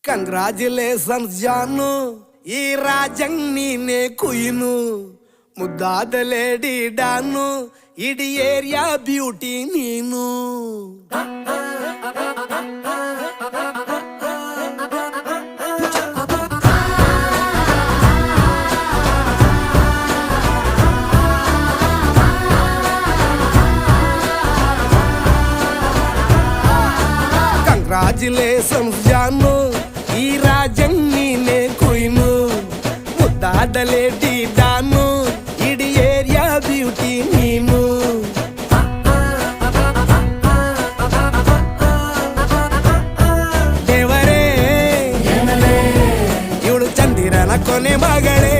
Congratulations ಜಾನು, ಈ ರಾಜಂಗ್ ನೀನೆ ಕುಯ್ನು, ಮುದ್ದಾದ ಲೇಡಿ ಡಾನು, ಇಡೀ ಏರಿಯಾ ಬ್ಯೂಟಿ ನೀನು. ಕಂಗ್ರಾಚುಲೇಷನ್ಸ್ ಜಾನು, ಈ ರಾಜಂಗ್ ನೀನೆ ಕುಯ್ನು, ಮುದ್ದಾದ ಲೇಡಿ ಡಾನು, ಇಡೀ ಏರಿಯಾ ಬ್ಯೂಟಿ ನೀನು. ದೇವರೇ ಇವಳು ಚಂದಿರನ ಕೊನೆ ಮಗಳೇ.